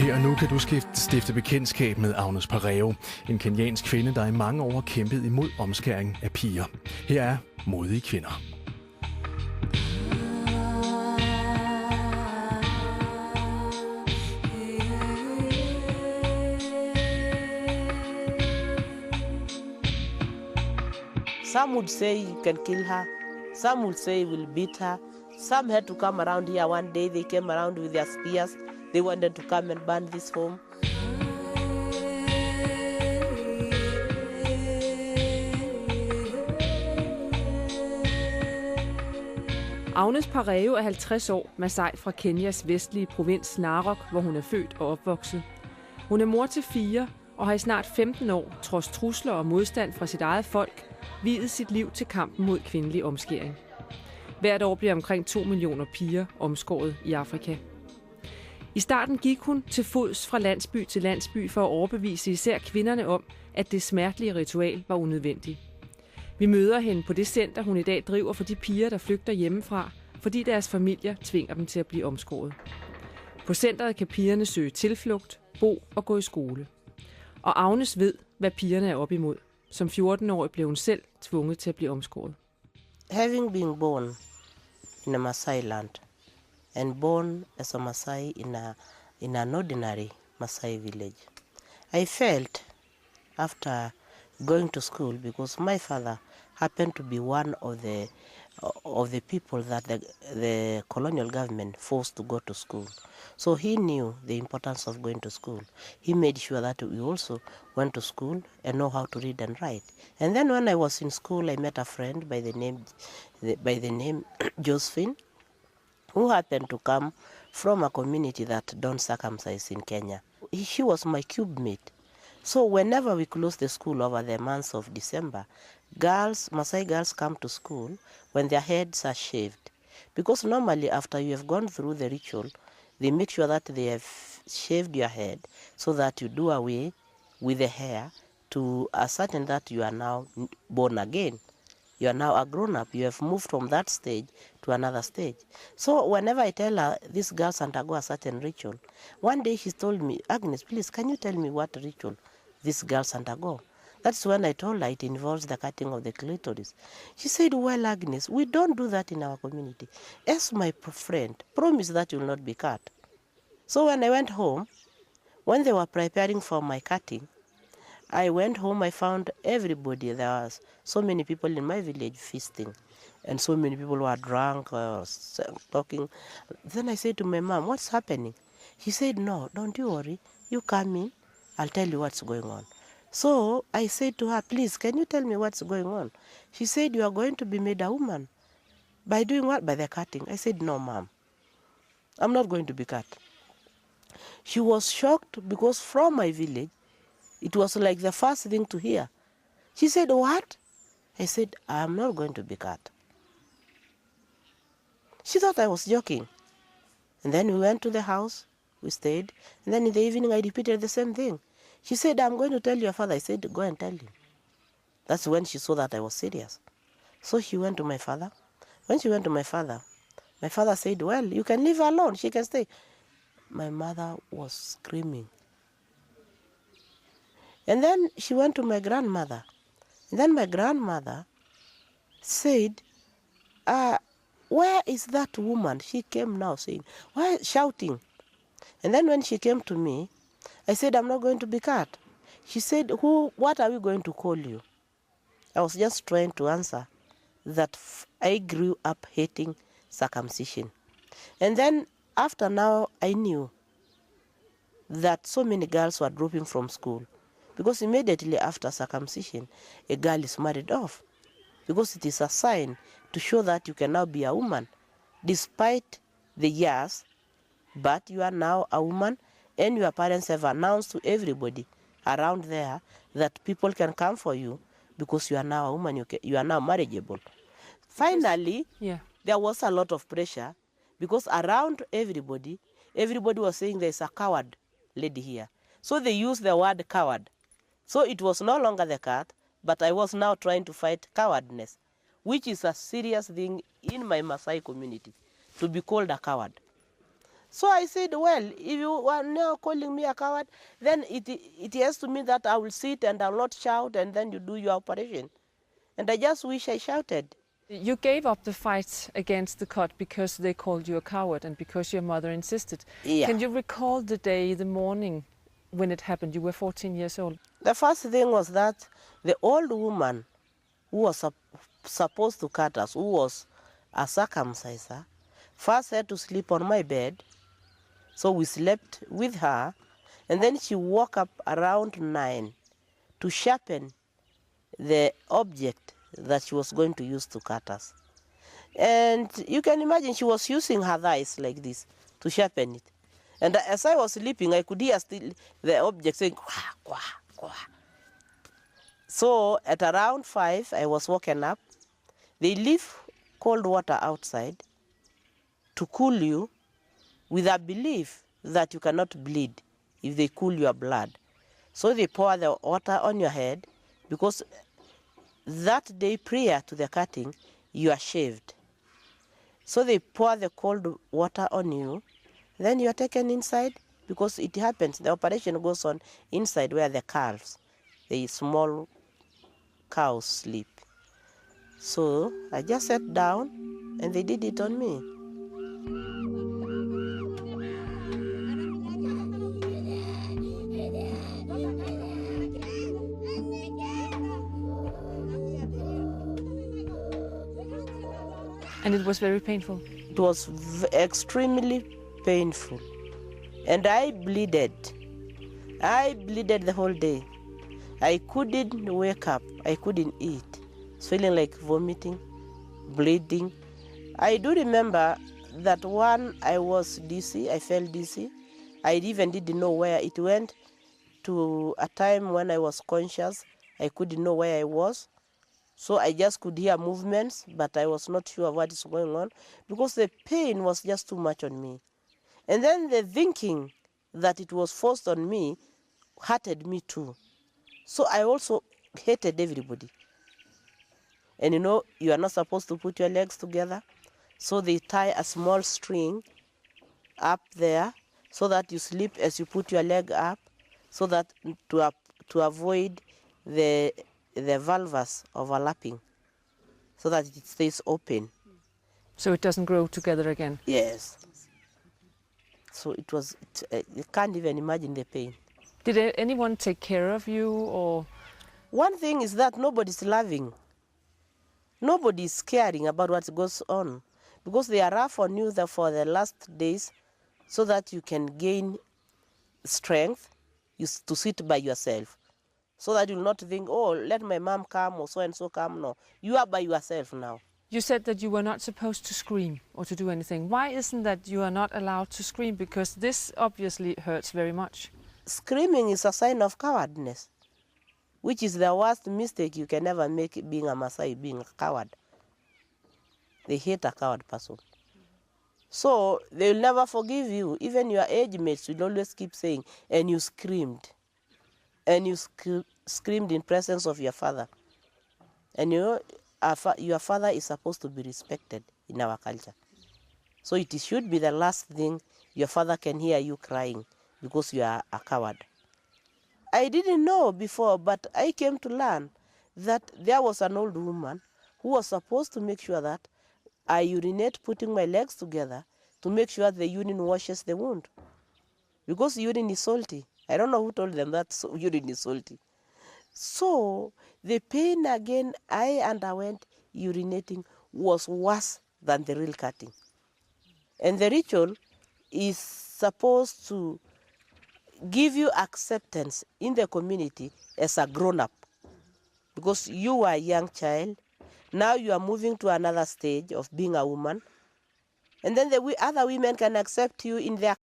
Her og nu kan du stifte bekendtskab med Agnes Pareo, en kenyansk kvinde, der i mange år har kæmpet imod omskæring af piger. Her er modige kvinder. Some would say you can kill her. Some would say you will beat her. Some had to come around here one day. They came around with their spears. They wanted to come and burn this home. Agnes Pareo er 50 år, Masai fra Kenyas vestlige provins Narok, hvor hun er født og opvokset. Hun er mor til 4 og har i snart 15 år, trods trusler og modstand fra sit eget folk, viet sit liv til kampen mod kvindelig omskæring. Hvert år bliver omkring 2 millioner piger omskåret i Afrika. I starten gik hun til fods fra landsby til landsby for at overbevise især kvinderne om, at det smertelige ritual var unødvendigt. Vi møder hende på det center, hun i dag driver for de piger, der flygter hjemmefra, fordi deres familier tvinger dem til at blive omskåret. På centeret kan pigerne søge tilflugt, bo og gå i skole. Og Agnes ved, hvad pigerne er op imod. Som 14-årig blev hun selv tvunget til at blive omskåret. Having been born in a Maasai land and born as a Maasai in an ordinary Maasai village, I felt after going to school, because my father happened to be one of the people that the colonial government forced to go to school. So he knew the importance of going to school. He made sure that we also went to school and know how to read and write. And then when I was in school, I met a friend by the name Josephine, who happened to come from a community that don't circumcise in Kenya. She was my cube mate. So whenever we close the school over the months of December, Maasai girls come to school when their heads are shaved. Because normally after you have gone through the ritual, they make sure that they have shaved your head so that you do away with the hair to ascertain that you are now born again. You are now a grown-up. You have moved from that stage to another stage. So whenever I tell her, these girls undergo a certain ritual, one day she told me, Agnes, please, can you tell me what ritual these girls undergo? That's when I told her it involves the cutting of the clitoris. She said, well, Agnes, we don't do that in our community. As my friend, promise that you will not be cut. So when I went home, when they were preparing for my cutting, I went home, I found everybody. There was so many people in my village feasting, and so many people were drunk, talking. Then I said to my mom, what's happening? She said, no, don't you worry. You come in, I'll tell you what's going on. So I said to her, please, can you tell me what's going on? She said, you are going to be made a woman. By doing what? By the cutting. I said, no, mom, I'm not going to be cut. She was shocked because from my village, it was like the first thing to hear. She said, what? I said, I'm not going to be cut. She thought I was joking. And then we went to the house, we stayed, and then in the evening I repeated the same thing. She said, I'm going to tell your father. I said, go and tell him. That's when she saw that I was serious. So she went to my father. When she went to my father said, well, you can leave her alone, she can stay. My mother was screaming. And then she went to my grandmother. And then my grandmother said, where is that woman? She came now saying, why shouting? And then when she came to me, I said, I'm not going to be cut. She said, what are we going to call you? I was just trying to answer that I grew up hating circumcision. And then after now, I knew that so many girls were dropping from school. Because immediately after circumcision, a girl is married off. Because it is a sign to show that you can now be a woman. Despite the years, but you are now a woman, and your parents have announced to everybody around there that people can come for you because you are now a woman, you are now marriageable. Finally, there was a lot of pressure because around everybody was saying there's a coward lady here. So they used the word coward. So it was no longer the cat, but I was now trying to fight cowardness, which is a serious thing in my Maasai community, to be called a coward. So I said, well, if you are now calling me a coward, then it has to mean that I will sit and I will not shout, and then you do your operation. And I just wish I shouted. You gave up the fight against the cut because they called you a coward and because your mother insisted. Yeah. Can you recall the day, the morning when it happened? You were 14 years old. The first thing was that the old woman who was supposed to cut us, who was a circumciser, first had to sleep on my bed. So we slept with her, and then she woke up around 9 to sharpen the object that she was going to use to cut us. And you can imagine she was using her thighs like this to sharpen it. And as I was sleeping, I could hear still the object saying, quah, quah, quah. So at around 5, I was woken up. They leave cold water outside to cool you, with a belief that you cannot bleed if they cool your blood. So they pour the water on your head, because that day prior to the cutting, you are shaved. So they pour the cold water on you, then you are taken inside, because it happens, the operation goes on inside where the calves, the small cows sleep. So I just sat down and they did it on me. And it was very painful. It was extremely painful. And I bleeded. I bleeded the whole day. I couldn't wake up. I couldn't eat. Feeling like vomiting, bleeding. I do remember that one, I was dizzy. I felt dizzy. I even didn't know where it went, to a time when I was conscious. I couldn't know where I was. So I just could hear movements, but I was not sure what is going on, because the pain was just too much on me. And then the thinking that it was forced on me hurted me too. So I also hated everybody. And you know, you are not supposed to put your legs together. So they tie a small string up there so that you sleep as you put your leg up, so that to avoid the vulvas overlapping, so that it stays open. So it doesn't grow together again? Yes. So it was, you can't even imagine the pain. Did anyone take care of you, or? One thing is that nobody's loving. Nobody's caring about what goes on, because they are rough on you for the last days, so that you can gain strength to sit by yourself. So that you'll not think, oh, let my mom come or so-and-so come. No, you are by yourself now. You said that you were not supposed to scream or to do anything. Why isn't that you are not allowed to scream? Because this obviously hurts very much. Screaming is a sign of cowardness, which is the worst mistake you can ever make, being a Maasai, being a coward. They hate a coward person. So they'll never forgive you. Even your age mates will always keep saying, and you screamed. And you screamed in presence of your father. And you know, your father is supposed to be respected in our culture. So it should be the last thing your father can hear you crying because you are a coward. I didn't know before, but I came to learn that there was an old woman who was supposed to make sure that I urinate putting my legs together, to make sure the urine washes the wound. Because urine is salty. I don't know who told them that urine is salty. So the pain again I underwent urinating was worse than the real cutting. And the ritual is supposed to give you acceptance in the community as a grown-up. Because you are a young child, now you are moving to another stage of being a woman. And then the other women can accept you in their